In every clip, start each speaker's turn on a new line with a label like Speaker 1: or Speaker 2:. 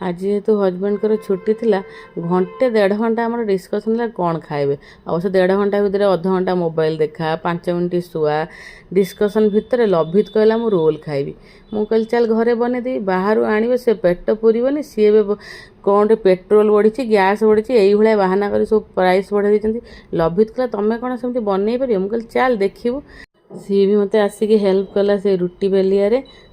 Speaker 1: आज जेहेतु हजबैंड को छुट्टी थिला घंटे 1.5 घंटा आम डिस्कसन है कौन खाइबे। अवश्य 1.5 घंटा भितर अध घंटा मोबाइल देखा 5 मिनिट शुआ डिस्कसन भितर लभित कहला मु रोल खाइबी। मु कहली चल घरे बने दी बाहर आनिबे से पेट पुरीबनी सी कौन पेट्रोल बढ़ी गैस बढ़ी यही भाया बाहाना कर सब प्राइस बढ़ाई देती। लभित कहला तुम कौन सेमती बनई पार। मुझे चल देखू सी भी मत आसिक हेल्प कला से रुटी बेलिया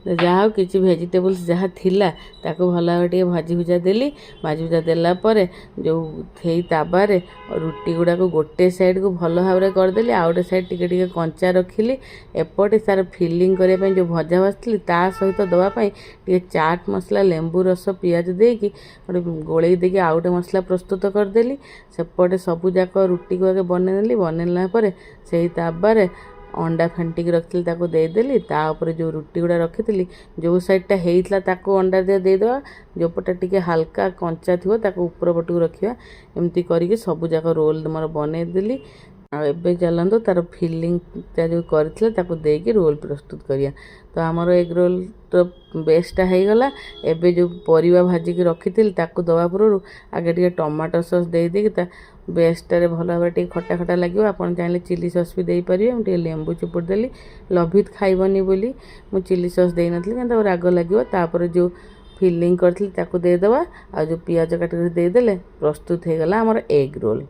Speaker 1: जहाँ किसी भेजिटेबल्स जहाँ थिला ताको भल भाव भाजी भुजा देली। भाजी भुजा देलापर जो थी ताबारे रुटी गुड़ाक गोटे साइड को भल भाव करदेली आउ गोटे साइड टिके कंचा रखिली। एपटे तार फिलिंग करने जो भजा भाजती ता सहित दवापाई टे चाट मसला लेंबू रस पियाज देकी गोटे गोले देकी आउ गोटे मसला प्रस्तुत करदेली। सेपटे सबूक रुटी को आगे बनईदेली। बनैला से ताबारे अंडा फेंटिक रखी देदेली। तापर जो रुटी गुड़ा रखी जो साइडटा होता ताको अंडा देदेवा जो पटा टिके हल्का कंचा थी ताको ऊपर पटू रखा एमती करके सबूक रोल मोर बनईदेली। आबे चलते तार फिलिंग जो करके रोल प्रस्तुत करिया। तो आमर एग रोल तो बेस्टा हो गला। एबे जो परिवा भाजिक रखी ताको दवा पूर्व आगे टे टमाटो सॉस दे देकी बेस्टारे भल भाव खटा खटा लगे। आपन चाहिए चिली सॉस भी दे पारे। मुझे लेंबू चिपुड़ देली लभित खाइबनी बोली मुझे चिली सॉस दे नी क्या राग लगे। तापर जो फिलिंग करदेवा आ जो पियाज काटिक देदेले प्रस्तुत हो गला आमर एग रोल।